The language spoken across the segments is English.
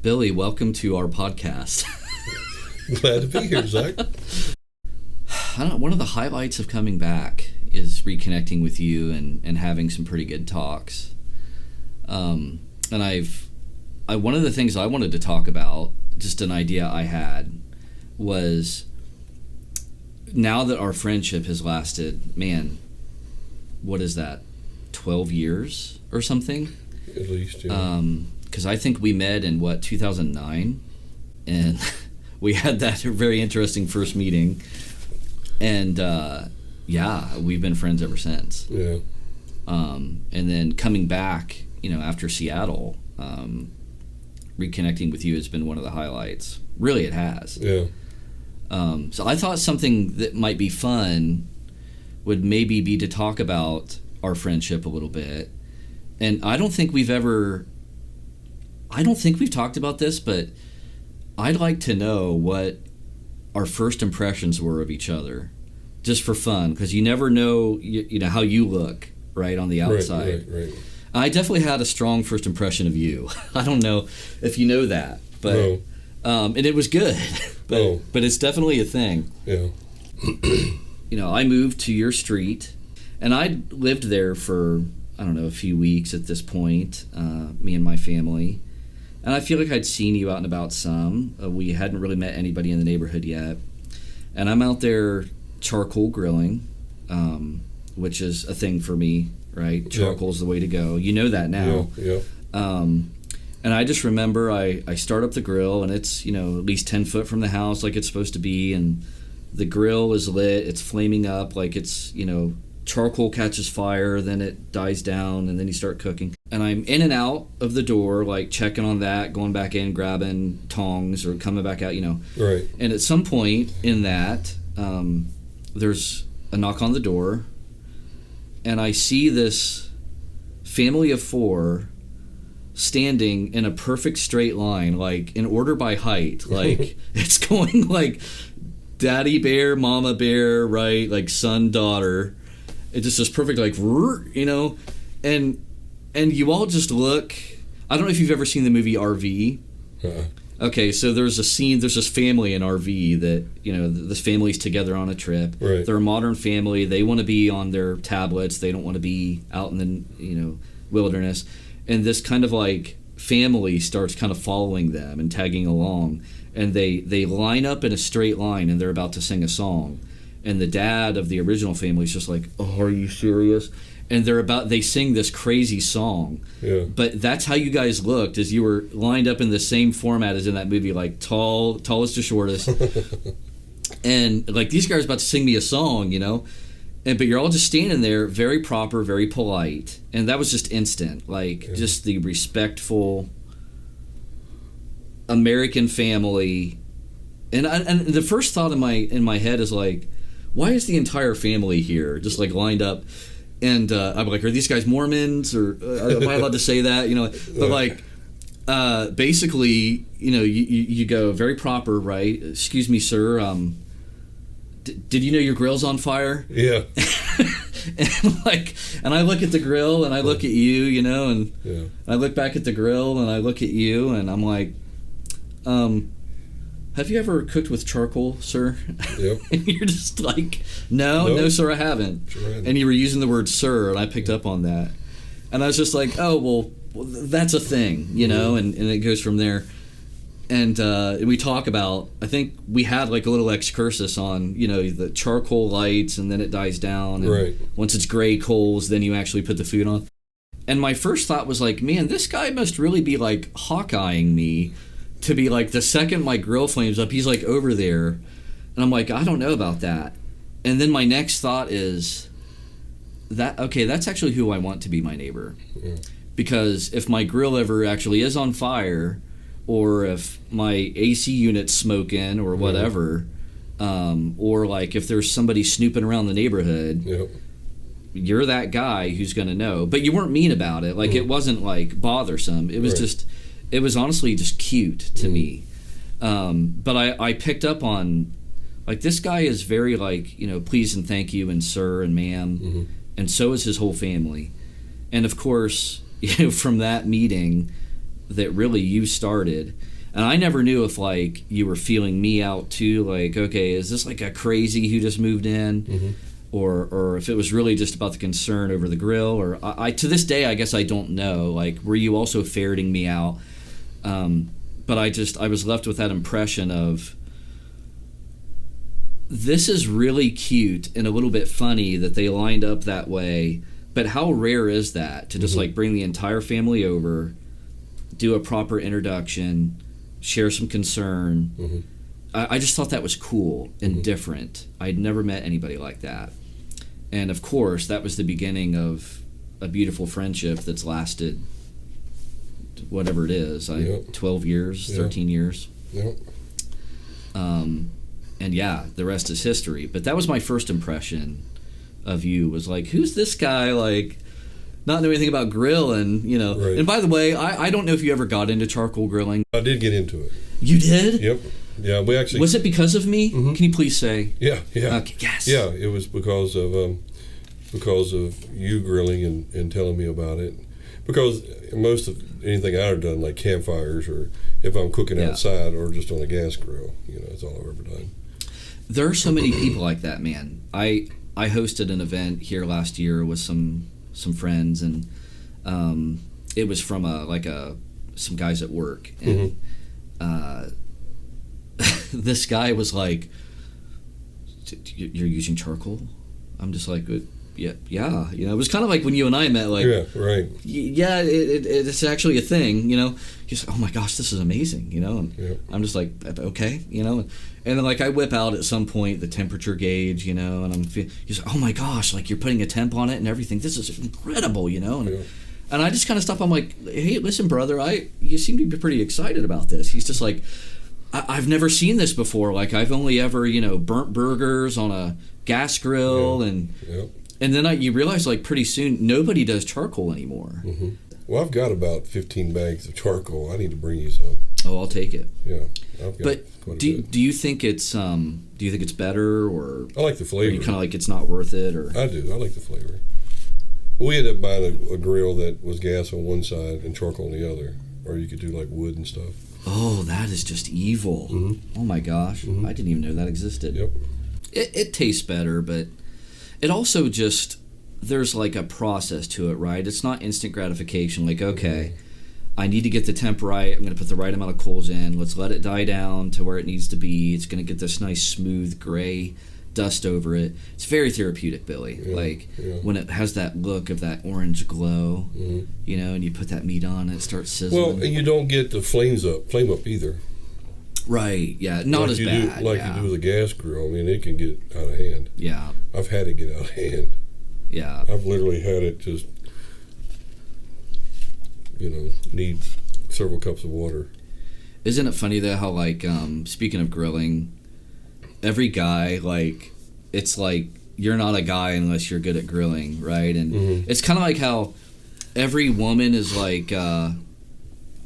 Billy, welcome to our podcast. Glad to be here, Zach. One of the highlights of coming back is reconnecting with you and having some pretty good talks. And one of the things I wanted to talk about, just an idea I had, was now that our friendship has lasted, man, what is that, 12 years or something? At least, yeah. Because I think we met in, 2009? And we had that very interesting first meeting. And, we've been friends ever since. Yeah. And then coming back, after Seattle, reconnecting with you has been one of the highlights. Really, it has. Yeah. So I thought something that might be fun would maybe be to talk about our friendship a little bit. And I don't think we've talked about this, but I'd like to know what our first impressions were of each other, just for fun, because you never know, how you look, right, on the outside. Right. I definitely had a strong first impression of you. I don't know if you know that, but no. And it was good, but it's definitely a thing. Yeah. I moved to your street, and I'd lived there for, a few weeks at this point, me and my family. And I feel like I'd seen you out and about some. We hadn't really met anybody in the neighborhood yet. And I'm out there charcoal grilling, which is a thing for me, right? Charcoal's the way to go. You know that now. Yeah. And I just remember I start up the grill, and it's, at least 10 foot from the house like it's supposed to be. And the grill is lit. It's flaming up like it's, charcoal catches fire, then it dies down, and then you start cooking. And I'm in and out of the door, like checking on that, going back in, grabbing tongs, or coming back out, Right. And at some point in that, there's a knock on the door, and I see this family of 4 standing in a perfect straight line, like in order by height. Like it's going like daddy bear, mama bear, right? Like son, daughter. It just is perfect, like, and you all just look. I don't know if you've ever seen the movie RV. Okay, so there's this family in RV that, this family's together on a trip. Right. They're a modern family. They want to be on their tablets. They don't want to be out in the, wilderness. And this kind of like family starts kind of following them and tagging along. And they line up in a straight line, and they're about to sing a song. And the dad of the original family is just like, "Oh, are you serious?" And they sing this crazy song. Yeah. But that's how you guys looked, as you were lined up in the same format as in that movie, like tallest to shortest. And like, these guys are about to sing me a song, but you're all just standing there, very proper, very polite. And that was just instant, like just the respectful American family. And the first thought in my head is like, why is the entire family here, just like lined up? And I'm like, are these guys Mormons, or am I allowed to say that? But like, basically, you go very proper, right? Excuse me, sir. Did you know your grill's on fire? Yeah. and I look at the grill, and I look at you, and I look back at the grill, and I look at you, and I'm like, have you ever cooked with charcoal, sir? Yep. And you're just like, no, sir, I haven't. Sure. And you were using the word sir, and I picked up on that. And I was just like, oh, well that's a thing, and it goes from there. And we talk about, I think we had like a little excursus on, the charcoal lights, and then it dies down. And right. Once it's gray coals, then you actually put the food on. And my first thought was like, man, this guy must really be like Hawkeyeing me, to be like, the second my grill flames up, he's like over there. And I'm like, I don't know about that. And then my next thought is that, okay, that's actually who I want to be my neighbor. Yeah. Because if my grill ever actually is on fire, or if my AC unit's smoking or whatever, or like if there's somebody snooping around the neighborhood, you're that guy who's going to know. But you weren't mean about it. Like, it wasn't like bothersome. It was just... It was honestly just cute to me. But I picked up on, like, this guy is very, like, please and thank you and sir and ma'am. And so is his whole family. And, of course, from that meeting, that really you started. And I never knew if like you were feeling me out too, like, okay, is this like a crazy who just moved in, or if it was really just about the concern over the grill, or I to this day I guess I don't know. Like, were you also ferreting me out? But I was left with that impression of, this is really cute and a little bit funny that they lined up that way. But how rare is that to just like bring the entire family over, do a proper introduction, share some concern. I just thought that was cool and different. I'd never met anybody like that. And of course, that was the beginning of a beautiful friendship that's lasted whatever it is, 12 years, 13 years. And yeah, the rest is history. But that was my first impression of you, was like, who's this guy, like, not know anything about grilling, you know. Right. And by the way, I don't know if you ever got into charcoal grilling. I did get into it. You did? Yep. Yeah, we actually... Was it because of me? Can you please say? Yeah. Okay, yes. Yeah, it was because of you grilling and telling me about it. Because most of anything I've done, like campfires, or if I'm cooking outside or just on a gas grill, you know, it's all I've ever done. There are so many people like that, man. I hosted an event here last year with some friends, and it was from some guys at work, and this guy was like, "You're using charcoal?" I'm just like, yeah. You know, it was kind of like when you and I met, like, yeah, right. Yeah, it's actually a thing, you know. He's like, oh my gosh, this is amazing, you know. And I'm just like, okay, you know. And then like I whip out at some point the temperature gauge, you know, and he's like, oh my gosh, like you're putting a temp on it and everything. This is incredible, you know. And I just kind of stop. I'm like, hey, listen, brother, you seem to be pretty excited about this. He's just like, I've never seen this before. Like, I've only ever, you know, burnt burgers on a gas grill, and then you realize, like, pretty soon nobody does charcoal anymore. Well, I've got about 15 bags of charcoal. I need to bring you some. Oh, I'll take it. Yeah, I've got. But do you think it's better, or I like the flavor? Or you kind of like it's not worth it, or I do. I like the flavor. We ended up buying a grill that was gas on one side and charcoal on the other, or you could do like wood and stuff. Oh, that is just evil. Oh my gosh, I didn't even know that existed. Yep. It tastes better, but it also just, there's like a process to it, right? It's not instant gratification. Like, okay, I need to get the temp right. I'm going to put the right amount of coals in. Let's let it die down to where it needs to be. It's going to get this nice smooth gray dust over it. It's very therapeutic, Billy. When it has that look of that orange glow, you know, and you put that meat on, it starts sizzling. Well, and you don't get the flame up either. Right, yeah, not like as you bad. Do, like you do with a gas grill. I mean, it can get out of hand. Yeah. I've had it get out of hand. Yeah. I've literally had it just, you know, need several cups of water. Isn't it funny, though, how, like, speaking of grilling, every guy, like, it's like you're not a guy unless you're good at grilling, right? And it's kind of like how every woman is like,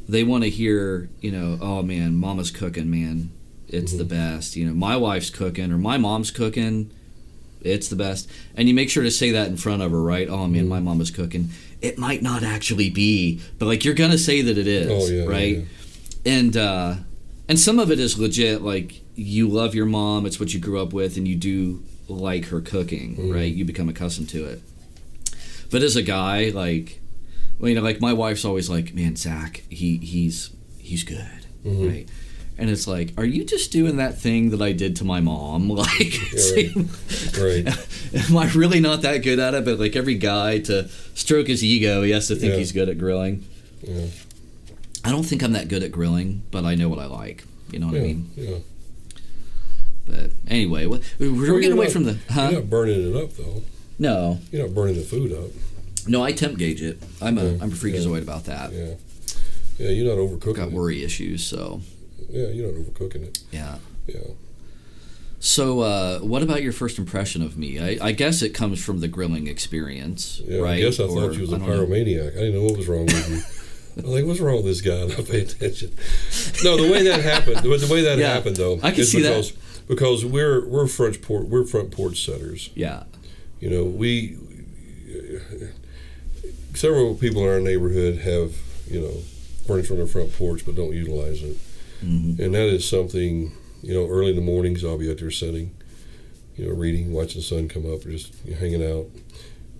they want to hear, you know, oh man, mama's cooking, man, it's the best. You know, my wife's cooking, or my mom's cooking, it's the best. And you make sure to say that in front of her, right? Oh man, my mama's cooking. It might not actually be, but like you're gonna say that it is, right? Yeah. And some of it is legit, like you love your mom, it's what you grew up with, and you do like her cooking, right? You become accustomed to it. But as a guy, like, well, you know, like my wife's always like, man, Zach, he's good, right? And it's like, are you just doing that thing that I did to my mom? Like, right. Am I really not that good at it? But like every guy, to stroke his ego, he has to think he's good at grilling. Yeah. I don't think I'm that good at grilling, but I know what I like. You know what I mean? Yeah. But anyway, we're getting away from the... You're not burning it up, though. No. You're not burning the food up. No, I temp gauge it. I'm a freakazoid about that. Yeah. Yeah, you're not overcooking Got worry issues, so... Yeah, you're not overcooking it. Yeah. Yeah. So, what about your first impression of me? I guess it comes from the grilling experience, right? I guess I thought you was a pyromaniac. I didn't know what was wrong with you. I was like, what's wrong with this guy? And I pay attention. No, the way that happened, happened though, I can see that. Because we're front porch setters. Yeah. You know, several people in our neighborhood have, you know, furniture on their front porch, but don't utilize it. Mm-hmm. And that is something, early in the mornings I'll be out there sitting, reading, watching the sun come up, or just hanging out.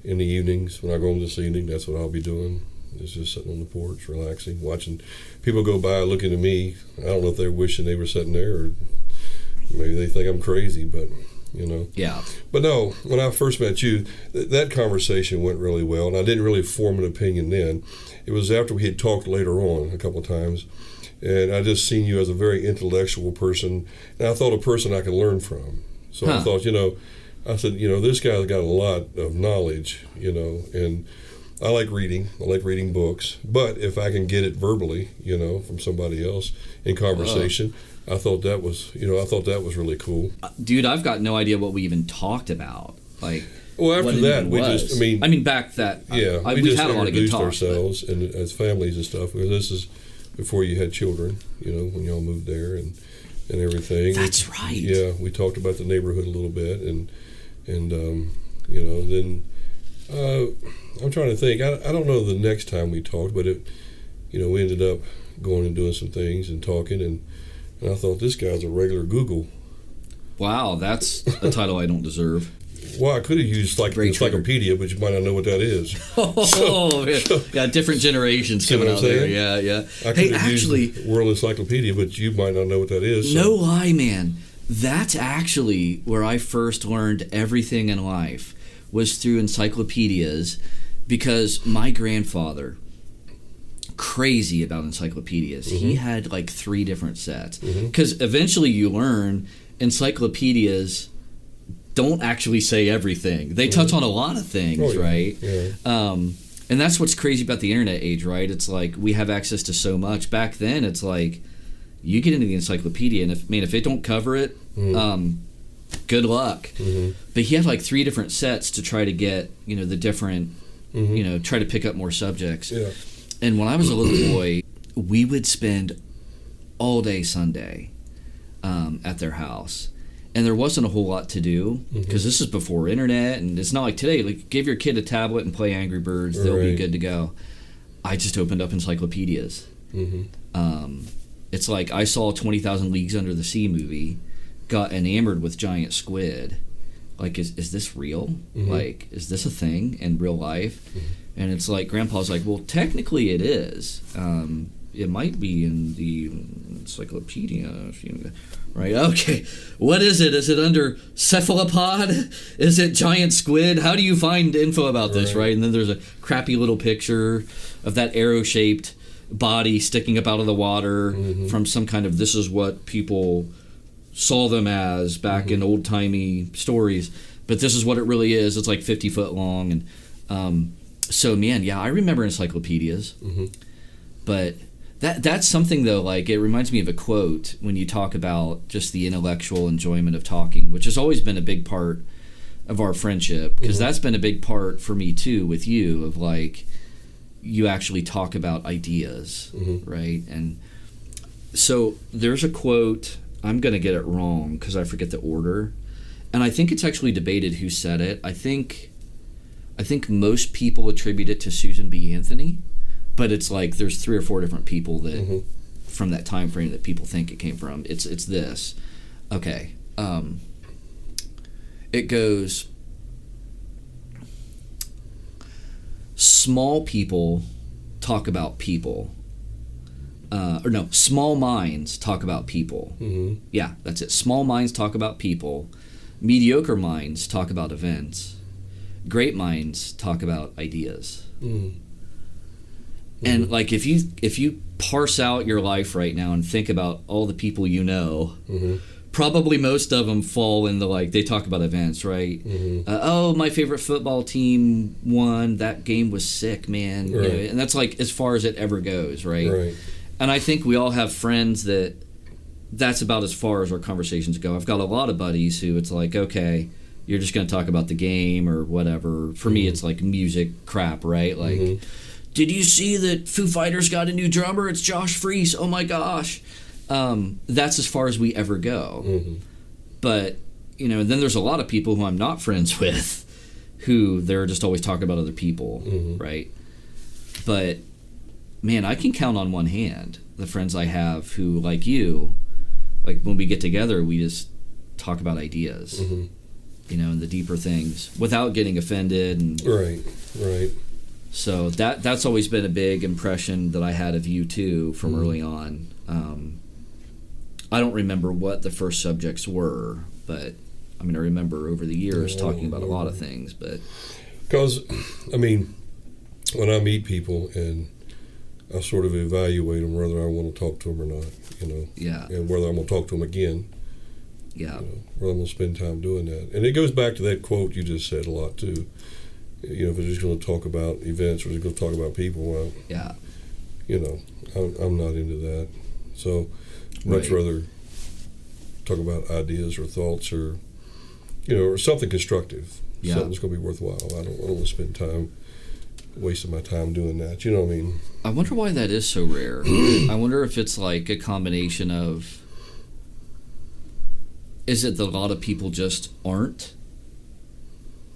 In the evenings, when I go home this evening, that's what I'll be doing, is just sitting on the porch, relaxing, watching people go by, looking at me. I don't know if they're wishing they were sitting there, or maybe they think I'm crazy, but, Yeah. But no, when I first met you, that conversation went really well, and I didn't really form an opinion then. It was after we had talked later on a couple of times, and I just seen you as a very intellectual person, and I thought a person I could learn from. So I thought, I said, this guy's got a lot of knowledge, and I like reading. I like reading books, but if I can get it verbally, from somebody else in conversation, I thought that was, really cool. Dude, I've got no idea what we even talked about. Like, well, after that, we was. just, I mean, back that, yeah, we we've just had a lot of good introduced talks, ourselves and as families and stuff. Because this is before you had children, when y'all moved there and everything. That's right. Yeah, we talked about the neighborhood a little bit, and then I'm trying to think. I don't know the next time we talked, but we ended up going and doing some things and talking, and I thought, this guy's a regular Google. Wow, that's a title I don't deserve. Well, I could have used encyclopedia, but you might not know what that is. Yeah, different generations coming out there. Yeah. I could have used World Encyclopedia, but you might not know what that is. So. No lie, man. That's actually where I first learned everything in life, was through encyclopedias, because my grandfather, crazy about encyclopedias. Mm-hmm. He had like 3 different sets. Because eventually you learn encyclopedias don't actually say everything. They touch on a lot of things, right? Yeah. And that's what's crazy about the internet age, right? It's like we have access to so much. Back then, it's like you get into the encyclopedia, and if it don't cover it, good luck. Mm-hmm. But he had like 3 different sets to try to get, the different, try to pick up more subjects. Yeah. And when I was a little boy, we would spend all day Sunday at their house. And there wasn't a whole lot to do, because this is before internet, and it's not like today. Like, give your kid a tablet and play Angry Birds, they'll be good to go. I just opened up encyclopedias. It's like I saw 20,000 Leagues Under the Sea movie, got enamored with giant squid. Like, is this real? Like, is this a thing in real life? And it's like, Grandpa's like, well, technically it is. It might be in the encyclopedia, right? Okay, what is it? Is it under cephalopod? Is it giant squid? How do you find info about this, right? And then there's a crappy little picture of that arrow-shaped body sticking up out of the water from some kind of, this is what people saw them as back in old-timey stories, but this is what it really is. It's like 50 foot long. And so, man, yeah, I remember encyclopedias. But that's something, though, like, it reminds me of a quote when you talk about just the intellectual enjoyment of talking, which has always been a big part of our friendship, because that's been a big part for me, too, with you, of, like, you actually talk about ideas, right? And so there's a quote, I'm going to get it wrong because I forget the order, and I think it's actually debated who said it. I think most people attribute it to Susan B. Anthony, but it's like there's 3 or 4 different people that from that time frame that people think it came from. It's this. Okay. It goes, small people talk about people. Small minds talk about people. Yeah, that's it. Small minds talk about people. Mediocre minds talk about events. Great minds talk about ideas. And like if you parse out your life right now and think about all the people you know, probably most of them fall in the, like, they talk about events, right? Oh, my favorite football team won. That game was sick, man. Right. And that's like as far as it ever goes, right? And I think we all have friends that's about as far as our conversations go. I've got a lot of buddies who it's like, okay, you're just going to talk about the game or whatever. For me, it's like music crap, right? Like, did you see that Foo Fighters got a new drummer? It's Josh Freese. Oh my gosh. That's as far as we ever go. But, then there's a lot of people who I'm not friends with who they're just always talking about other people, right? But man, I can count on one hand the friends I have who, like you, like when we get together, we just talk about ideas, you know, and the deeper things without getting offended. And Right. so that's always been a big impression that I had of you too from early on. I don't remember what the first subjects were, but I mean, I remember over the years talking about a lot of things. But because, I mean, when I meet people and I sort of evaluate them whether I want to talk to them or not, you know, and whether I'm going to talk to them again, you know, whether I'm going to spend time doing that. And it goes back to that quote you just said a lot too. You know, if it's just going to talk about events or just going to talk about people, well, you know, I'm not into that. So much rather talk about ideas or thoughts or, you know, or something constructive, something that's going to be worthwhile. I don't want to spend time wasting my time doing that. You know what I mean? I wonder why that is so rare. I wonder if it's like a combination of, is it that a lot of people just aren't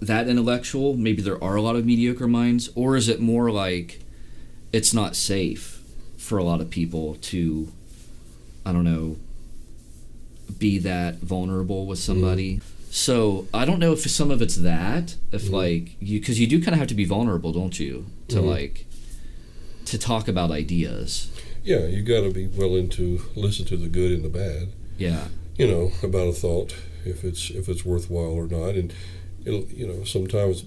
that intellectual? Maybe there are a lot of mediocre minds, or is it more like it's not safe for a lot of people to, I don't know, be that vulnerable with somebody? So I don't know if some of it's that, if like you, because you do kind of have to be vulnerable, don't you, to like to talk about ideas. Yeah, you got to be willing to listen to the good and the bad. Yeah. You know, about a thought, if it's worthwhile or not. And it'll, you know, sometimes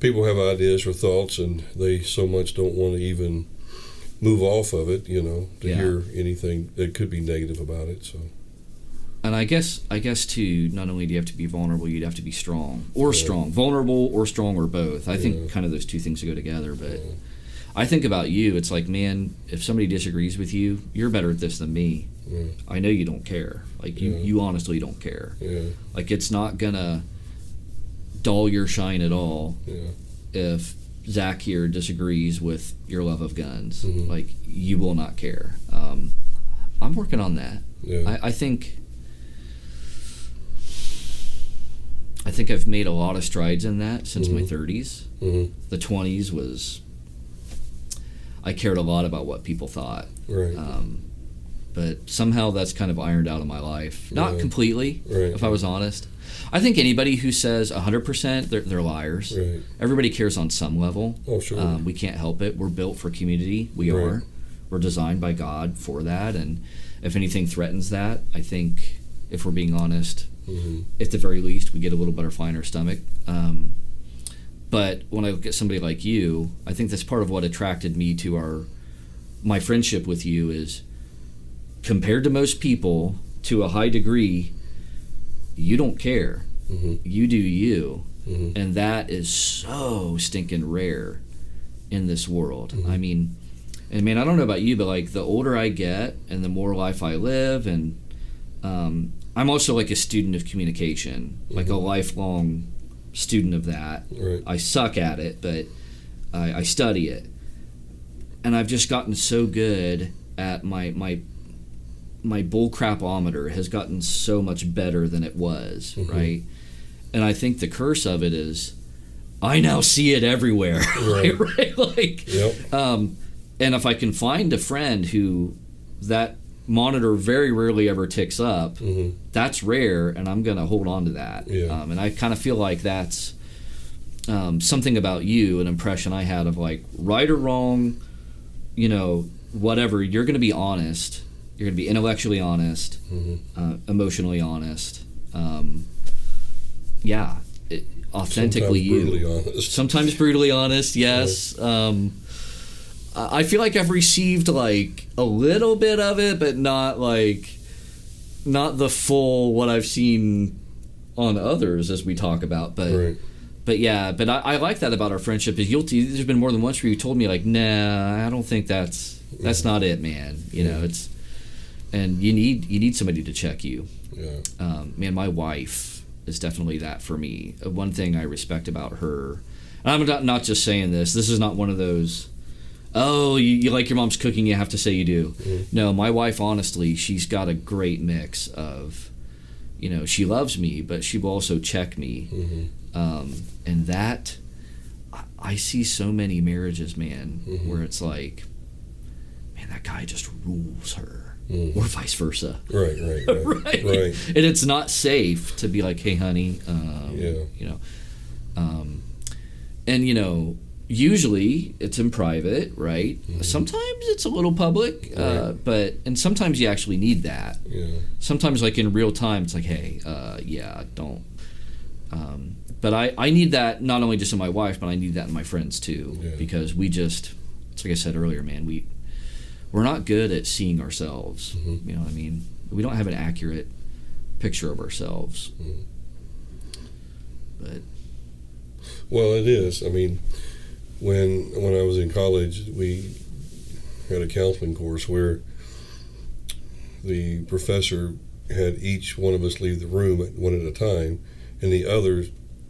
people have ideas or thoughts and they so much don't want to even move off of it, you know, to hear anything that could be negative about it. So. And I guess too, not only do you have to be vulnerable, you'd have to be strong or strong, vulnerable or strong or both. I think kind of those two things go together. But I think about you, it's like, man, if somebody disagrees with you, you're better at this than me. I know you don't care. Like you honestly don't care. Like it's not gonna dull your shine at all if Zach here disagrees with your love of guns. Like you will not care. I'm working on that. I think I've made a lot of strides in that since my 30s. The 20s was, I cared a lot about what people thought. But somehow that's kind of ironed out of my life. Not completely, if I was honest. I think anybody who says 100%, they're liars. Everybody cares on some level. Oh, sure. We can't help it. We're built for community. We are. We're designed by God for that. And if anything threatens that, I think, if we're being honest, at the very least, we get a little butterfly in our stomach. But when I look at somebody like you, I think that's part of what attracted me to my friendship with you is, compared to most people, to a high degree, you don't care. You do you. And that is so stinking rare in this world. I mean, and man, I don't know about you, but like the older I get and the more life I live, and I'm also like a student of communication, like a lifelong student of that. I suck at it, but I study it. And I've just gotten so good at my bullcrapometer has gotten so much better than it was, right? And I think the curse of it is I now see it everywhere, right? Like, and if I can find a friend who that monitor very rarely ever ticks up, that's rare, and I'm going to hold on to that. And I kind of feel like that's something about you, an impression I had of like, right or wrong, you know, whatever, you're going to be honest. You're going to be intellectually honest, emotionally honest. Authentically you. Sometimes brutally honest, yes. I feel like I've received like a little bit of it, but not the full what I've seen on others as we talk about. But but I like that about our friendship. Is there's been more than once where you told me like, nah, I don't think that's not it, man. You know, it's. And you need somebody to check you. Man, my wife is definitely that for me. One thing I respect about her, and I'm not just saying this. This is not one of those, oh, you like your mom's cooking, you have to say you do. No, my wife, honestly, she's got a great mix of, you know, she loves me, but she will also check me. And that, I see so many marriages, man, where it's like, man, that guy just rules her, or vice versa. Right. And it's not safe to be like, hey, honey, and usually it's in private, right? Sometimes it's a little public, and sometimes you actually need that. Sometimes, like in real time, it's like, hey, don't. But I need that not only just in my wife, but I need that in my friends too, because it's like I said earlier, man, we're not good at seeing ourselves. You know what I mean? We don't have an accurate picture of ourselves. But well, it is. I mean, when I was in college, we had a counseling course where the professor had each one of us leave the room one at a time, and the other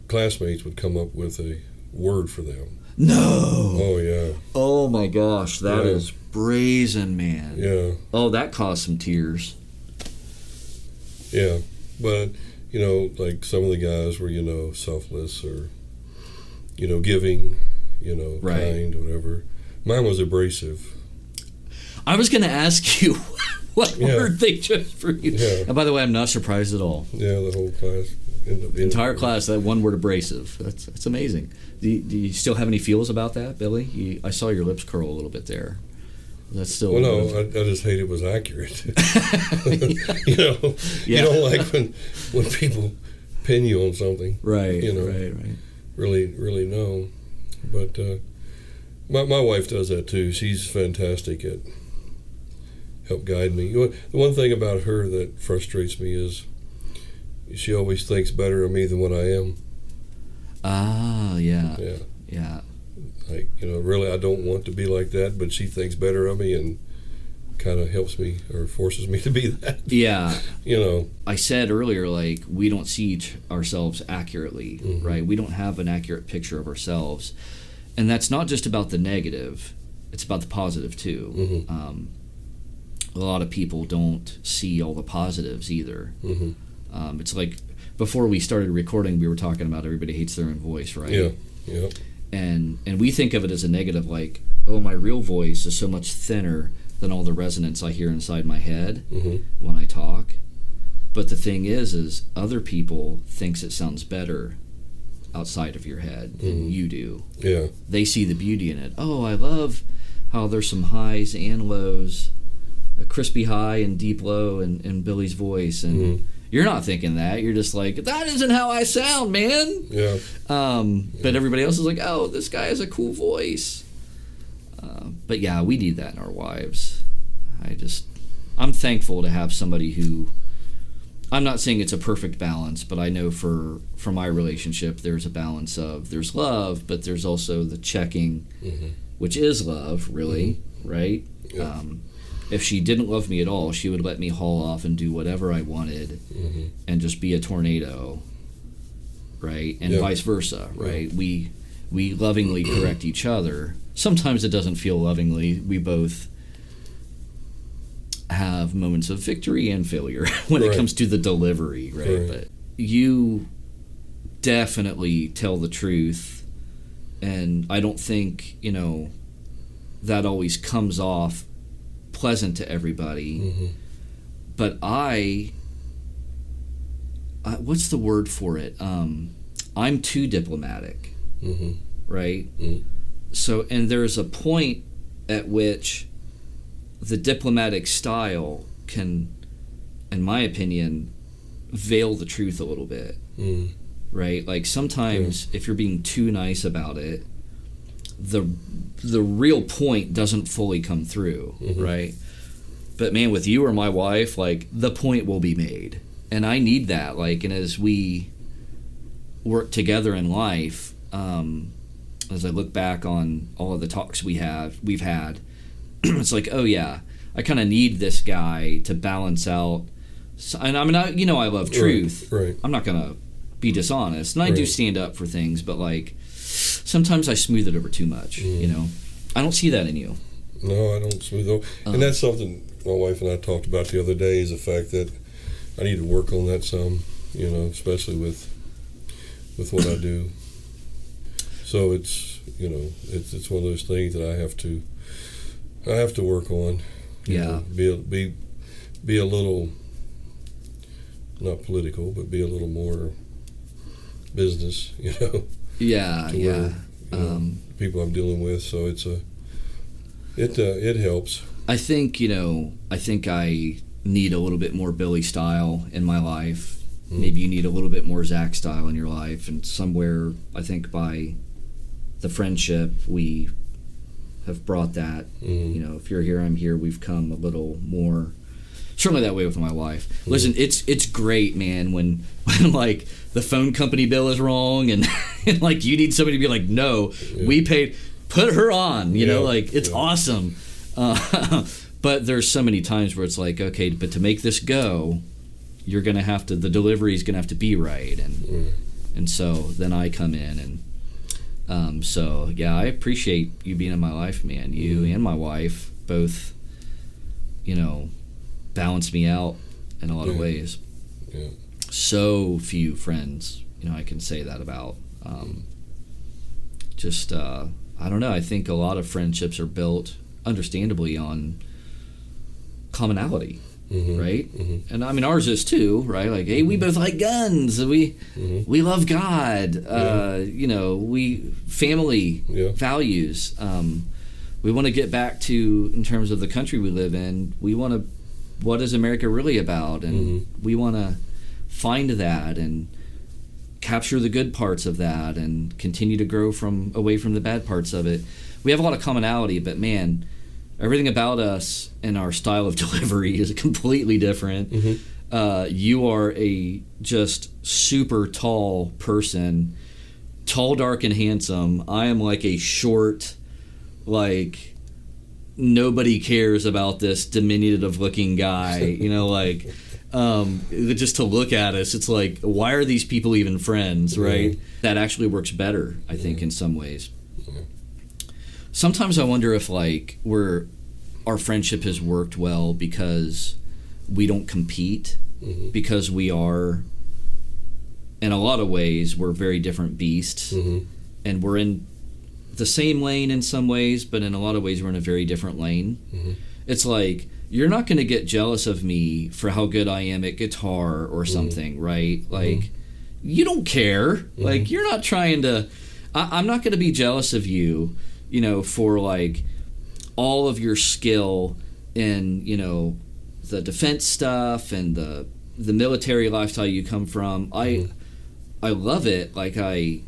classmates would come up with a word for them. No. Oh, yeah. Oh, my gosh. That is brazen, man. Yeah. Oh, that caused some tears. Yeah. But, like some of the guys were, selfless or, giving, kind, whatever. Mine was abrasive. I was going to ask you what word they chose for you. Yeah. And by the way, I'm not surprised at all. Yeah, the whole class. The entire class, that one word abrasive. That's amazing. Do you still have any feels about that, Billy? I saw your lips curl a little bit there. That's still. Well, no, I just hate it was accurate. You don't like when people pin you on something. Right. Right. Really, really know. But my wife does that too. She's fantastic at help guide me. The one thing about her that frustrates me is she always thinks better of me than what I am. Ah, yeah. Yeah. Like, really I don't want to be like that, but she thinks better of me and kind of helps me or forces me to be that. Yeah. I said earlier, like, we don't see ourselves accurately, right? We don't have an accurate picture of ourselves. And that's not just about the negative, it's about the positive too. A lot of people don't see all the positives either. It's like before we started recording, we were talking about everybody hates their own voice, right? Yeah. And we think of it as a negative, like, oh, my real voice is so much thinner than all the resonance I hear inside my head when I talk. But the thing is other people thinks it sounds better outside of your head than you do. Yeah. They see the beauty in it. Oh, I love how there's some highs and lows, a crispy high and deep low in Billy's voice, and you're not thinking that. You're just like, that isn't how I sound, man. Yeah. But everybody else is like, oh, this guy has a cool voice. But yeah, we need that in our wives. I'm thankful to have somebody who, I'm not saying it's a perfect balance, but I know for my relationship, there's a balance of, there's love, but there's also the checking, which is love, really, right? Yeah. If she didn't love me at all, she would let me haul off and do whatever I wanted and just be a tornado, right? And vice versa, right? We lovingly correct each other. Sometimes it doesn't feel lovingly. We both have moments of victory and failure when it comes to the delivery, right? But you definitely tell the truth, and I don't think, that always comes off pleasant to everybody. But what's the word for it? I'm too diplomatic, right? So, and there's a point at which the diplomatic style can, in my opinion, veil the truth a little bit, right? Like sometimes if you're being too nice about it, the real point doesn't fully come through, right? But man, with you or my wife, like, the point will be made, and I need that. Like, and as we work together in life, as I look back on all of the talks we've had, it's like, oh yeah, I kind of need this guy to balance out. And I mean, I love truth. Right. I'm not gonna be dishonest, and I do stand up for things, but like, sometimes I smooth it over too much. I don't see that in you. No, I don't smooth over. And that's something my wife and I talked about the other day, is the fact that I need to work on that some, especially with what I do. So it's one of those things that I I have to work on. Yeah. Be a little, not political, but be a little more business, Yeah, to yeah. where, people I'm dealing with. So it helps. I think I need a little bit more Billy style in my life. Maybe you need a little bit more Zach style in your life, and somewhere I think by the friendship we have brought that. If you're here, I'm here. We've come a little more. Certainly that way with my wife. Listen, it's great, man, when like the phone company bill is wrong and, and like you need somebody to be like, no, we paid, put her on, it's awesome. But there's so many times where it's like, okay, but to make this go, you're gonna have to, the delivery is gonna have to be right, and so then I come in and so yeah, I appreciate you being in my life, man. You and my wife both, balance me out in a lot of ways. Yeah. So few friends, I can say that about. I don't know. I think a lot of friendships are built, understandably, on commonality, right? And I mean, ours is too, right? Like, hey, we both like guns. We love God. We family values. We want to get back to, in terms of the country we live in, what is America really about? And we want to find that and capture the good parts of that and continue to grow away from the bad parts of it. We have a lot of commonality, but man, everything about us and our style of delivery is completely different. You are a just super tall person, tall, dark, and handsome. I am like a short, like, nobody cares about this diminutive looking guy, just to look at us, it's like, why are these people even friends, right? That actually works better, I think, in some ways. Sometimes I wonder if like our friendship has worked well because we don't compete, because we are, in a lot of ways, we're very different beasts, and we're in the same lane in some ways, but in a lot of ways we're in a very different lane. It's like, you're not going to get jealous of me for how good I am at guitar or something, right? Like, you don't care. Like, you're not trying to, I'm not going to be jealous of you, for like all of your skill in, the defense stuff and the military lifestyle you come from. I love it. Like, I'm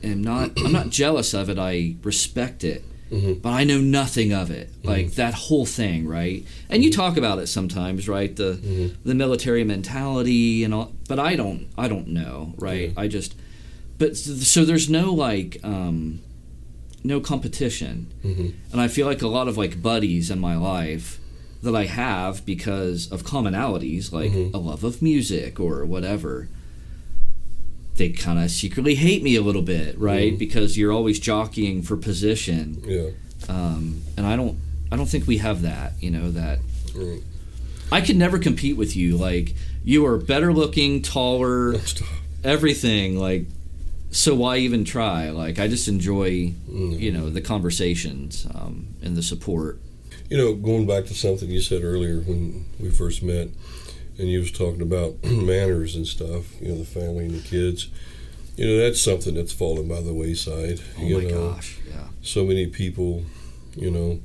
not jealous of it. I respect it, but I know nothing of it. Like that whole thing, right? And you talk about it sometimes, right? The military mentality and all, but I don't know, right? So there's no like no competition, and I feel like a lot of like buddies in my life that I have because of commonalities, like a love of music or whatever. They kind of secretly hate me a little bit, right? Because you're always jockeying for position. Yeah. And I don't think we have that, that I could never compete with you. Like, you are better looking, taller, everything. Like, so why even try? Like, I just enjoy, the conversations and the support. Going back to something you said earlier when we first met, and you was talking about manners and stuff, the family and the kids. That's something that's fallen by the wayside. Oh my gosh, yeah. So many people, even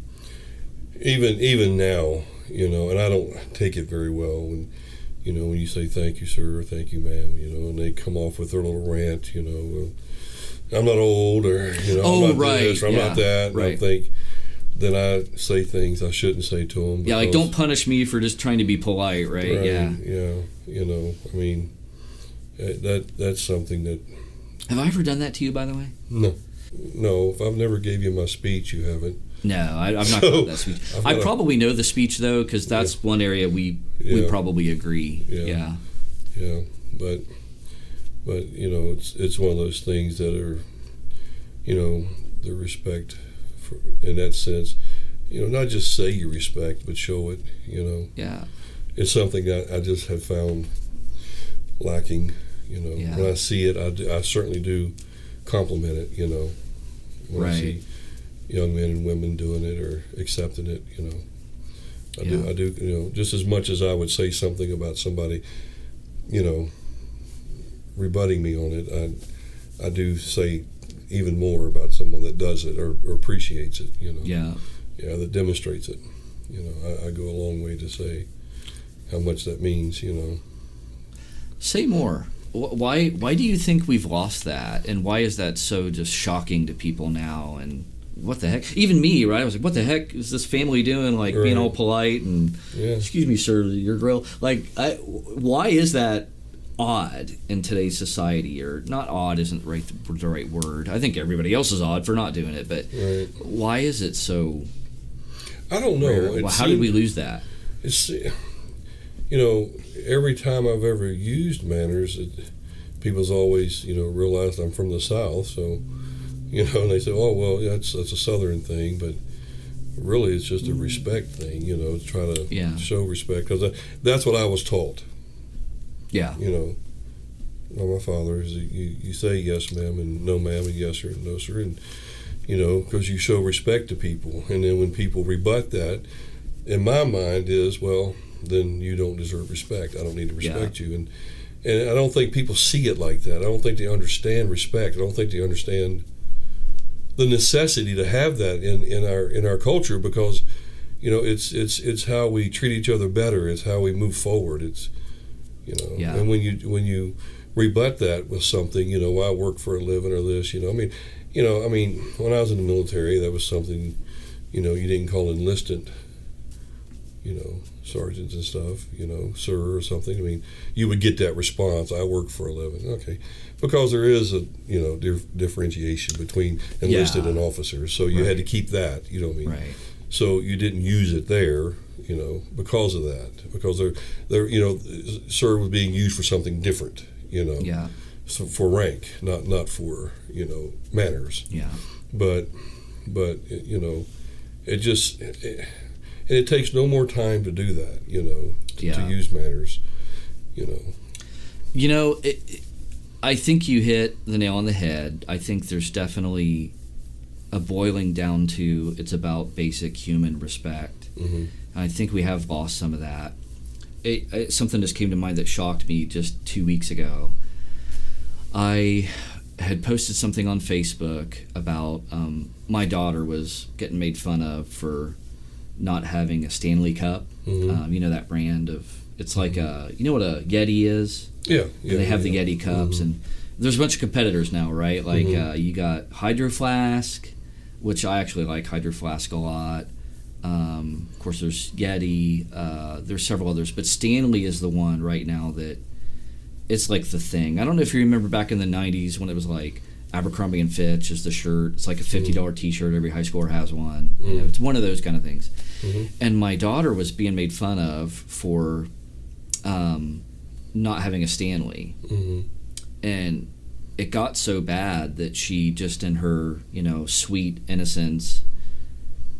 now, and I don't take it very well when, when you say thank you, sir, or thank you, ma'am, and they come off with their little rant, I'm not old, or, I'm not this, or I'm not that, and I think, then I say things I shouldn't say to them. Yeah, like, don't punish me for just trying to be polite, right? Yeah. Yeah, I mean, that's something that... Have I ever done that to you, by the way? No. If I've never gave you my speech, you haven't. No, I've not done that speech. I probably know the speech, though, because that's one area we probably agree. Yeah. But it's one of those things that are, the respect... in that sense, not just say you respect, but show it, Yeah. It's something that I just have found lacking, When I see it, I certainly do compliment it, when I see, young men and women doing it or accepting it. I do. Just as much as I would say something about somebody, rebutting me on it, I do say even more about someone that does it or appreciates it. That demonstrates it. I go a long way to say how much that means. Say more. Why do you think we've lost that, and why is that so just shocking to people now? And what the heck? Even me, right? I was like, what the heck is this family doing? Like being all polite and excuse me, sir, your grill. Like, why is that odd in today's society? Or not odd isn't the right word. I think everybody else is odd for not doing it, but why is it so? I don't know. How did we lose that? It's every time I've ever used manners, people's always realized I'm from the South, so. And they say, oh, well, that's a Southern thing, but really it's just a respect thing, to try to show respect, because that's what I was taught. Yeah. My father is, you say yes, ma'am, and no, ma'am, and yes, sir, and no, sir, and, because you show respect to people. And then when people rebut that, in my mind is, well, then you don't deserve respect. I don't need to respect you. And I don't think people see it like that. I don't think they understand respect. I don't think they understand the necessity to have that in our culture, because it's how we treat each other better. It's how we move forward. It's and when you rebut that with something, I work for a living or this, I mean when I was in the military, that was something you didn't call enlisted sergeants and stuff, sir or something. I mean, you would get that response, I work for a living. Okay. Because there is a, differentiation between enlisted and officers. So you had to keep that, Right. So you didn't use it there, because of that. Because they're sir was being used for something different, So for rank, not for, manners. Yeah. But it just... And it takes no more time to do that, to use manners, I think you hit the nail on the head. I think there's definitely a boiling down to it's about basic human respect. Mm-hmm. I think we have lost some of that. Something just came to mind that shocked me just 2 weeks ago. I had posted something on Facebook about my daughter was getting made fun of for not having a Stanley Cup. Mm-hmm. That brand of, it's like a, what a Yeti is? Yeah. They have the Yeti cups, mm-hmm. and there's a bunch of competitors now, right? Like you got Hydro Flask, which I actually like Hydro Flask a lot. Of course, there's Yeti. There's several others, but Stanley is the one right now that it's like the thing. I don't know if you remember back in the 90s when it was like Abercrombie and Fitch is the shirt. It's like a $50 T-shirt. Every high schooler has one. Mm-hmm. It's one of those kind of things. Mm-hmm. And my daughter was being made fun of for not having a Stanley. Mm-hmm. And it got so bad that she just in her, sweet innocence,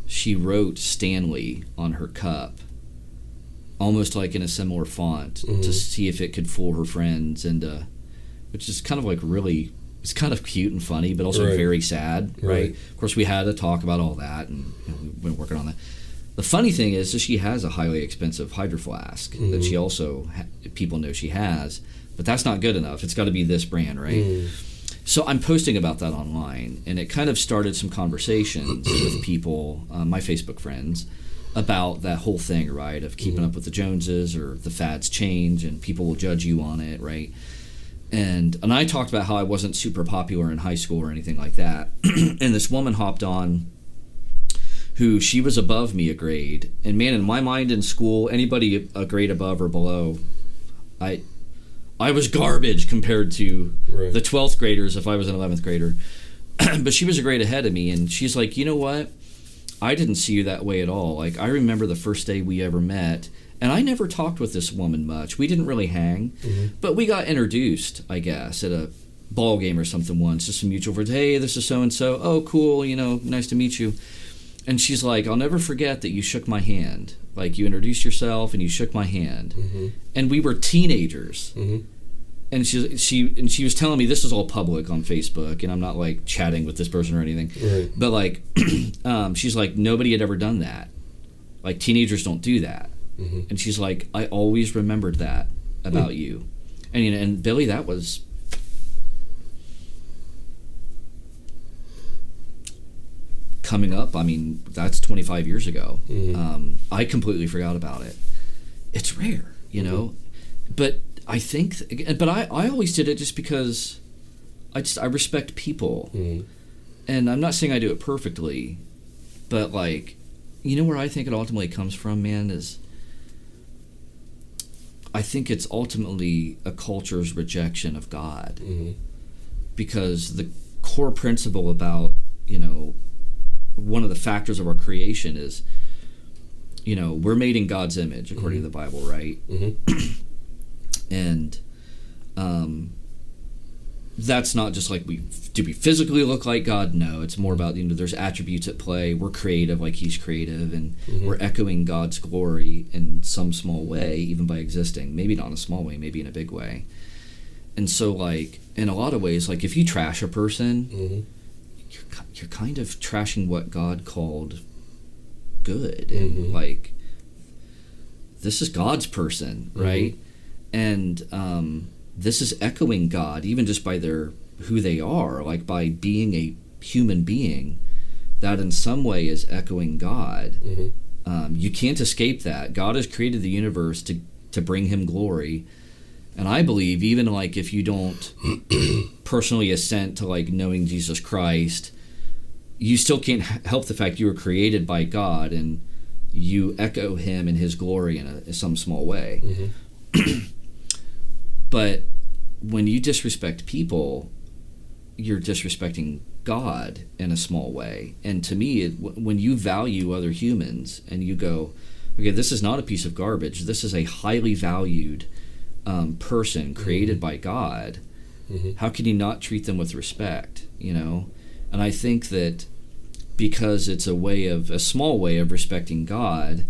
she wrote Stanley on her cup, almost like in a similar font, mm-hmm. to see if it could fool her friends, and which is kind of like really... It's kind of cute and funny, but also very sad, right? Of course, we had to talk about all that, and we've been working on that. The funny thing is that she has a highly expensive Hydro Flask mm-hmm. that she also, people know she has, but that's not good enough. It's got to be this brand, right? Mm. So I'm posting about that online, and it kind of started some conversations with people, my Facebook friends, about that whole thing, right, of keeping up with the Joneses, or the fads change, and people will judge you on it, right? And I talked about how I wasn't super popular in high school or anything like that. And this woman hopped on who she was above me a grade. And man, in my mind in school, anybody a grade above or below, I was garbage compared to the 12th graders if I was an 11th grader. But she was a grade ahead of me, and she's like, you know what? I didn't see you that way at all. Like, I remember the first day we ever met, and I never talked with this woman much. We didn't really hang, mm-hmm. but we got introduced, I guess, at a ball game or something once, just some mutual friends. Hey, this is so-and-so. Oh, cool, nice to meet you. And she's like, I'll never forget that you shook my hand. Like, you introduced yourself and you shook my hand. Mm-hmm. And we were teenagers. Mm-hmm. and she was telling me this is all public on Facebook, and I'm not like chatting with this person or anything, Right. but like she's like, nobody had ever done that. Like, teenagers don't do that. Mm-hmm. And she's like, I always remembered that about you. And you know, and Billy, that was coming up. I mean, that's 25 years ago. Mm-hmm. I completely forgot about it. It's rare, you know. But I think, but I always did it just because I respect people. Mm-hmm. And I'm not saying I do it perfectly, but like, you know where I think it ultimately comes from, man, is I think it's ultimately a culture's rejection of God. Mm-hmm. Because the core principle about, you know, one of the factors of our creation is, you know, we're made in God's image, according to the Bible, right? Mm-hmm. And that's not just like do we physically look like God? No, it's more about, you know, there's attributes at play. We're creative like He's creative, and we're echoing God's glory in some small way, even by existing. Maybe not in a small way, maybe in a big way. And so, like, in a lot of ways, like, if you trash a person, you're kind of trashing what God called good. And, like, this is God's person, right? And this is echoing God, even just by who they are, like by being a human being, that in some way is echoing God. You can't escape that. God has created the universe to bring Him glory. And I believe, even like if you don't personally assent to like knowing Jesus Christ, you still can't help the fact you were created by God and you echo Him in His glory in some small way. But when you disrespect people, you're disrespecting God in a small way. And to me, when you value other humans and you go, okay, this is not a piece of garbage, this is a highly valued person created by God, how can you not treat them with respect, you know? And I think that because it's a small way of respecting God,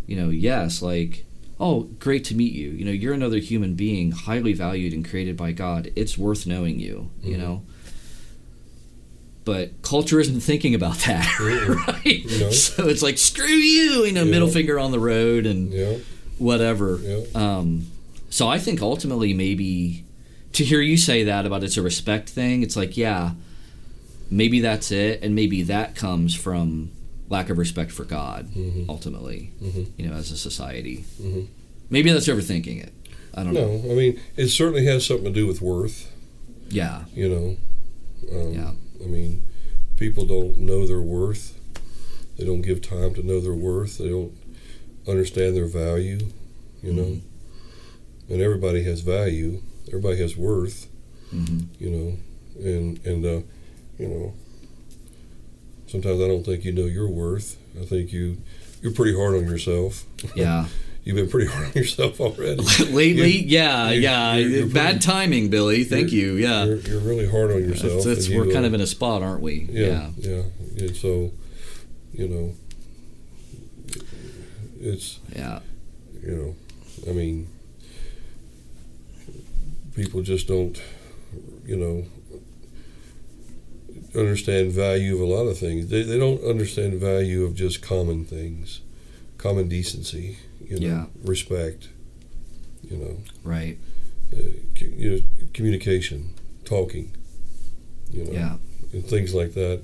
you know, yes, like, oh, great to meet you. You know, you're another human being, highly valued and created by God. It's worth knowing you, you know? But culture isn't thinking about that, right? No. So it's like, screw you, you know, middle finger on the road and whatever. So I think ultimately maybe to hear you say that about it's a respect thing, it's like, yeah, maybe that's it. And maybe that comes from lack of respect for God, ultimately, you know, as a society. Maybe that's overthinking it. I don't know. No, I mean, it certainly has something to do with worth. Yeah. You know, I mean, people don't know their worth. They don't give time to know their worth. They don't understand their value, you know. And everybody has value. Everybody has worth, you know. And you know, sometimes I don't think you know your worth. I think you're pretty hard on yourself. Yeah. You've been pretty hard on yourself already. Lately, you're bad timing, Billy. Thank you. Yeah. You're really hard on yourself. We're kind of in a spot, aren't we? Yeah. And so, you know, it's, you know, I mean, people just don't, you know, understand value of a lot of things. They don't understand the value of just common things, common decency, you know, respect, you know. Right. You know, communication, talking, you know, and things like that,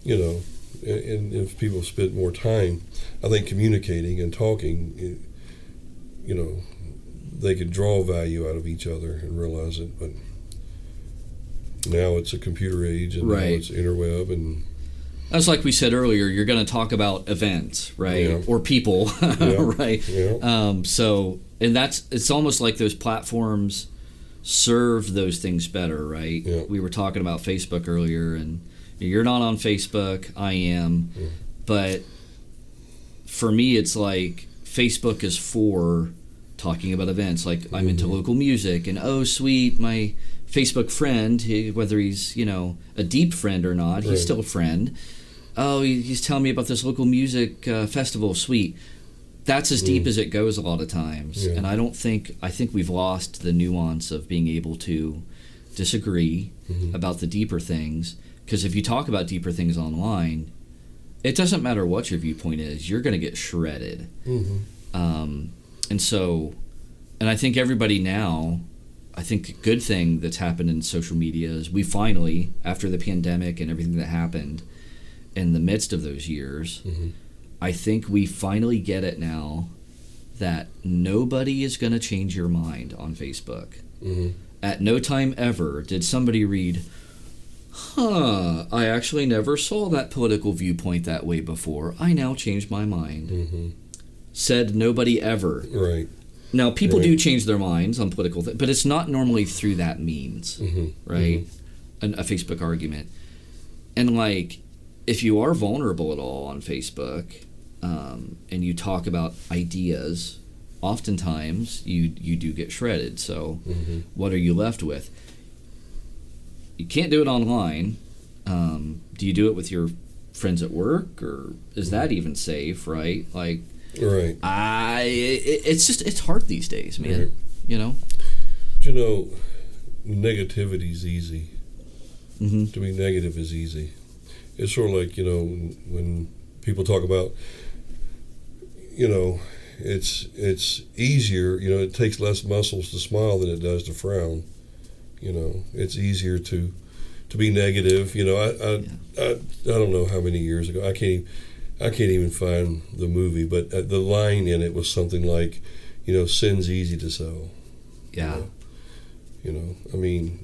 you know. And if people spend more time, I think, communicating and talking, you know, they could draw value out of each other and realize it. But now it's a computer age, and now it's interweb, and that's like we said earlier. You're going to talk about events, right, or people, right? Yeah. So, and it's almost like those platforms serve those things better, right? Yeah. We were talking about Facebook earlier, and you're not on Facebook. I am, but for me, it's like Facebook is for talking about events. Like I'm into local music, and oh, sweet, my Facebook friend, whether he's, you know, a deep friend or not, he's still a friend. Oh, he's telling me about this local music festival. Sweet. that's as deep as it goes a lot of times. Yeah. And I think we've lost the nuance of being able to disagree about the deeper things. Because if you talk about deeper things online, it doesn't matter what your viewpoint is, you're going to get shredded. And I think everybody now, I think a good thing that's happened in social media is we finally, after the pandemic and everything that happened in the midst of those years, I think we finally get it now that nobody is going to change your mind on Facebook. At no time ever did somebody read, I actually never saw that political viewpoint that way before. I now changed my mind. Said nobody ever. Right. Now, people do change their minds on political things, but it's not normally through that means, right? A Facebook argument. And, like, if you are vulnerable at all on Facebook and you talk about ideas, oftentimes you do get shredded. So what are you left with? You can't do it online. Do you do it with your friends at work, or is that even safe, right? Like, right. It's hard these days, man. Right. You know? You know, negativity is easy. To be negative is easy. It's sort of like, you know, when people talk about, you know, it's easier, you know, it takes less muscles to smile than it does to frown. You know, it's easier to be negative. You know, I don't know how many years ago, I can't even find the movie, but the line in it was something like, you know, sin's easy to sow. Yeah. You know, I mean,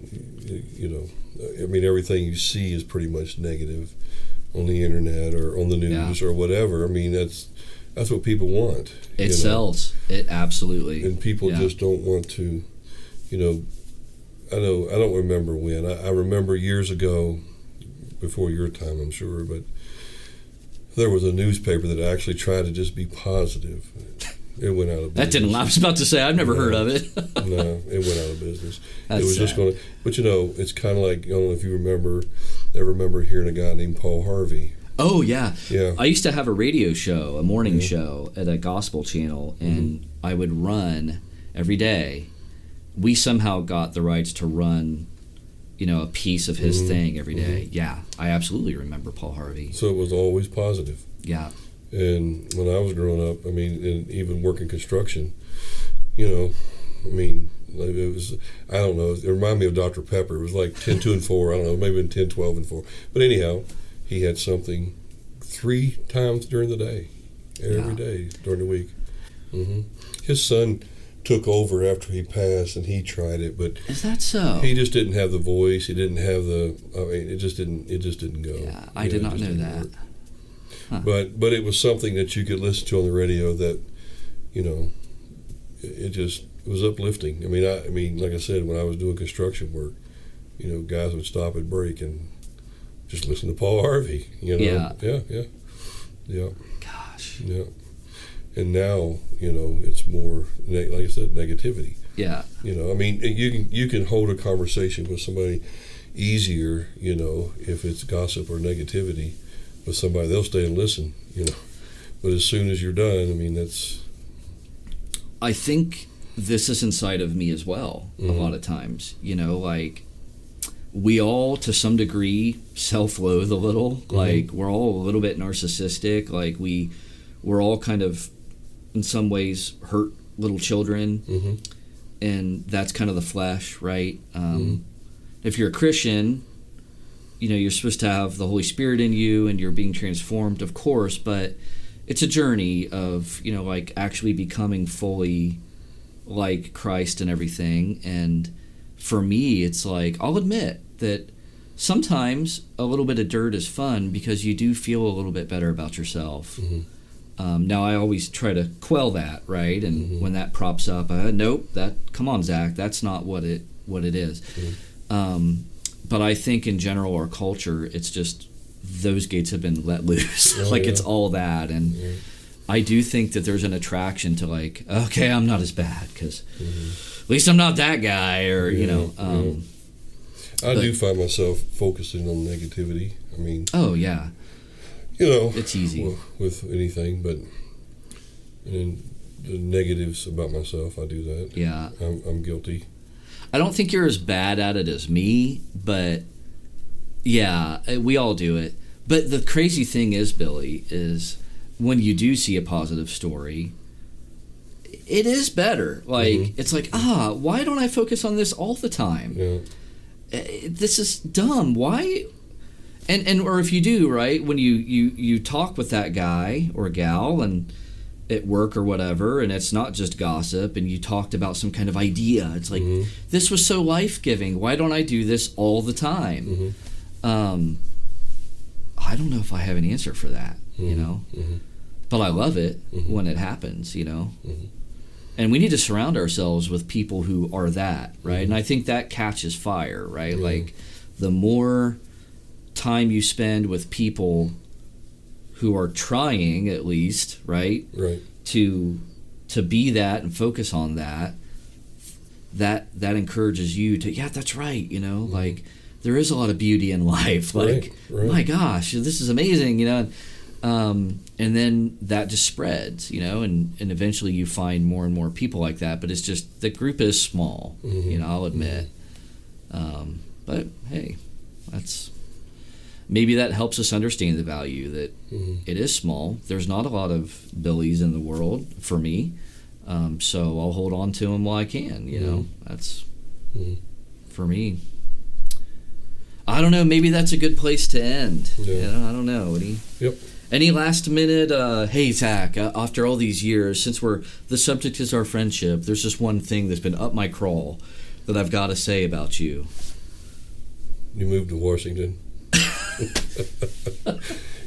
everything you see is pretty much negative on the internet or on the news or whatever. I mean, that's what people want. It sells. It absolutely. And people just don't want to, you know, I don't remember when. I remember years ago, before your time, I'm sure, but there was a newspaper that actually tried to just be positive. It went out of business. That didn't. I was about to say I've never heard of it. No, it went out of business. That's it was sad. just going to. But you know, it's kind of like, I don't know if you ever remember hearing a guy named Paul Harvey. Oh yeah. Yeah. I used to have a radio show, a morning show at a gospel channel, and I would run every day. We somehow got the rights to run, you know, a piece of his thing every day. Yeah, I absolutely remember Paul Harvey. So it was always positive. Yeah. And when I was growing up, I mean, and even working construction, you know, I mean, it was, I don't know, it reminded me of Dr. Pepper. It was like 10, 2, and 4. I don't know, maybe 10, 12, and 4. But anyhow, he had something 3 times during the day, every day during the week. His son took over after he passed, and he tried it, but is that so? He just didn't have the voice. He didn't have the. I mean, it just didn't go. Yeah, I did not know that. Huh. But it was something that you could listen to on the radio that, you know, it was uplifting. I mean, like I said, when I was doing construction work, you know, guys would stop at break and just listen to Paul Harvey. You know. Yeah. Gosh. Yeah. And now, you know, it's more, like I said, negativity. Yeah. You know, I mean, you can hold a conversation with somebody easier, you know, if it's gossip or negativity with somebody, they'll stay and listen, you know. But as soon as you're done, I mean, that's... I think this is inside of me as well, a lot of times. You know, like, we all, to some degree, self-loathe a little. Like, we're all a little bit narcissistic. Like, we're all kind of, in some ways, hurt little children. And that's kind of the flesh, right? If you're a Christian, you know, you're supposed to have the Holy Spirit in you and you're being transformed, of course, but it's a journey of, you know, like actually becoming fully like Christ and everything. And for me, it's like, I'll admit that sometimes a little bit of dirt is fun because you do feel a little bit better about yourself. Now, I always try to quell that, right? And when that props up, nope, come on, Zach, that's not what it is. But I think in general, our culture, it's just those gates have been let loose. It's all that. And I do think that there's an attraction to like, okay, I'm not as bad because at least I'm not that guy, or, you know. I do find myself focusing on negativity. I mean. Oh, yeah. You know. It's easy. With anything, but And then the negatives about myself, I do that. Yeah. I'm guilty. I don't think you're as bad at it as me, but yeah, we all do it. But the crazy thing is, Billy, is when you do see a positive story, it is better. Like, it's like, why don't I focus on this all the time? Yeah. This is dumb. Why? And or if you do, right, when you talk with that guy or gal and at work or whatever, and it's not just gossip, and you talked about some kind of idea. It's like, this was so life-giving. Why don't I do this all the time? I don't know if I have an answer for that, you know? But I love it when it happens, you know? And we need to surround ourselves with people who are that, right? And I think that catches fire, right? Like, the more time you spend with people who are trying, at least, right? To be that and focus on that encourages you to, yeah, that's right, you know? Like, there is a lot of beauty in life. Like, my gosh, this is amazing, you know? And then that just spreads, you know, and eventually you find more and more people like that. But it's just, the group is small, you know, I'll admit. But hey, maybe that helps us understand the value that it is small. There's not a lot of Billies in the world for me. So I'll hold on to them while I can, you know. That's for me. I don't know, maybe that's a good place to end. You know, I don't know. Any last minute, hey, Zach, after all these years, since the subject is our friendship, there's just one thing that's been up my crawl that I've got to say about you. You moved to Washington.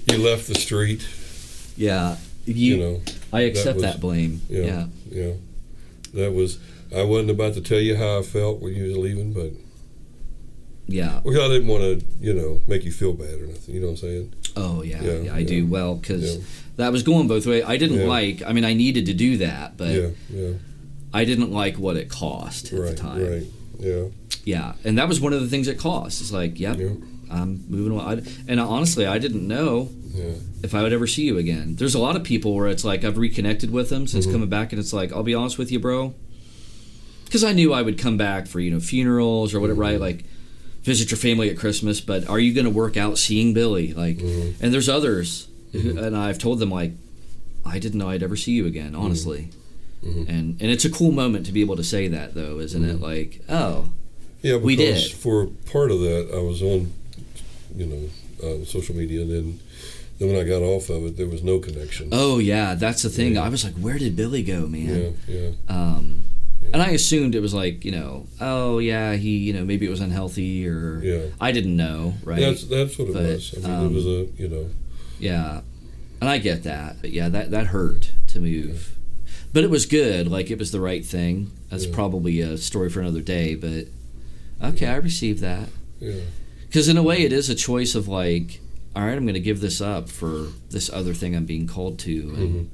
You left the street. Yeah. You know, I accept that blame. Yeah. That was, I wasn't about to tell you how I felt when you was leaving, but yeah. Well, I didn't want to, you know, make you feel bad or nothing. You know what I'm saying? Oh, yeah I do. Well, because that was going both ways. I didn't I mean, I needed to do that, but I didn't like what it cost at the time. Yeah, and that was one of the things it cost. It's like, I'm moving on. And honestly, I didn't know if I would ever see you again. There's a lot of people where it's like I've reconnected with them since coming back, and it's like, I'll be honest with you, bro, because I knew I would come back for, you know, funerals or whatever, right? Like, visit your family at Christmas, but are you going to work out seeing Billy? Like, and there's others, and I've told them, like, I didn't know I'd ever see you again, honestly. And it's a cool moment to be able to say that, though, isn't it? Like, oh, because we did. For part of that, I was on, you know, social media, and then when I got off of it, there was no connection. Oh, yeah, that's the thing. I was like, where did Billy go, man? And I assumed it was like, you know, oh, yeah, he, you know, maybe it was unhealthy, or I didn't know, right? That's what it was. I mean, it was a, you know. Yeah, and I get that. But, yeah, that hurt to move. But it was good. Like, it was the right thing. That's probably a story for another day, but okay, I received that. Yeah. Because in a way, it is a choice of like, all right, I'm going to give this up for this other thing I'm being called to.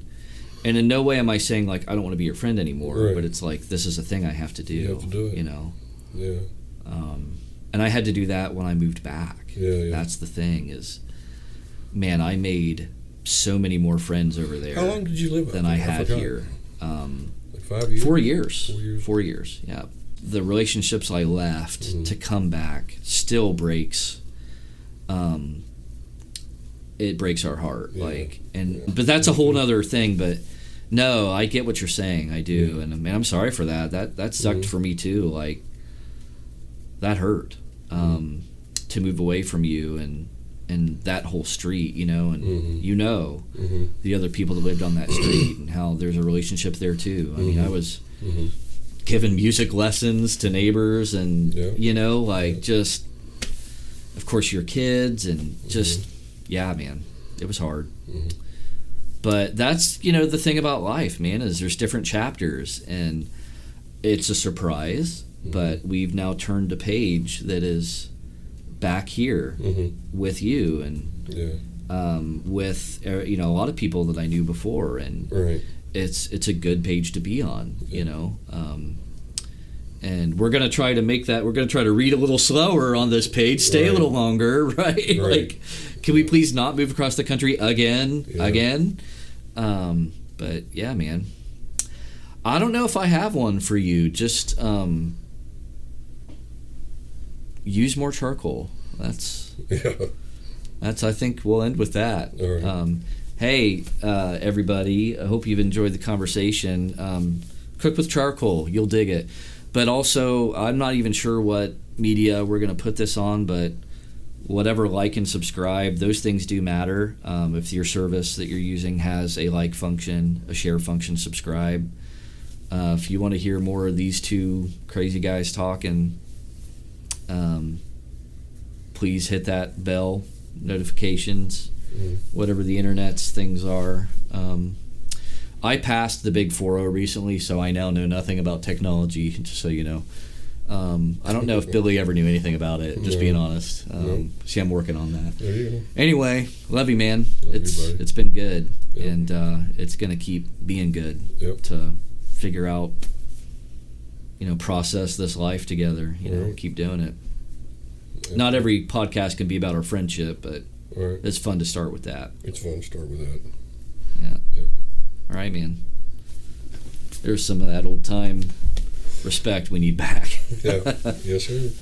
And in no way am I saying, like, I don't want to be your friend anymore, but it's like, this is a thing I have to do. You have to do it. You know? Yeah. And I had to do that when I moved back. Yeah. That's the thing is, man, I made so many more friends over there. How long did you live than I had here? Like 5 years? 4 years. 4 years. 4 years, yeah. The relationships I left to come back still breaks. It breaks our heart, but that's a whole nother thing. But no, I get what you're saying. I do, and man, I'm sorry for that. That sucked for me too. Like, that hurt to move away from you and that whole street, you know, and you know the other people that lived on that street and how there's a relationship there too. I mean, I was giving music lessons to neighbors, and you know, like, just, of course, your kids, and just man, it was hard. But that's, you know, the thing about life, man, is there's different chapters, and it's a surprise, but we've now turned a page that is back here with you, and with, you know, a lot of people that I knew before, and it's a good page to be on, you know. And we're going to try to make that, we're going to try to read a little slower on this page, stay a little longer, right? Like, can we please not move across the country again? But But yeah, man. I don't know if I have one for you. Just use more charcoal. That's I think we'll end with that. All right. Hey, everybody, I hope you've enjoyed the conversation. Cook with charcoal. You'll dig it. But also, I'm not even sure what media we're going to put this on, but whatever, like and subscribe, those things do matter. If your service that you're using has a like function, a share function, subscribe. If you want to hear more of these two crazy guys talking, please hit that bell, notifications, whatever the internet's things are. I passed the Big 4-0 recently, so I now know nothing about technology, just so you know. I don't know if Billy ever knew anything about it, just being honest. See, I'm working on that. There you go. Anyway, love you, man. Love it's you, buddy. It's been good, Yep. and it's going to keep being good Yep. to figure out, process this life together, Right. keep doing it. Yep. Not every podcast can be about our friendship, but All right. it's fun to start with that. It's fun to start with that. Yeah. Yep. All right, man. There's some of that old time respect we need back. Yeah. Yes, sir.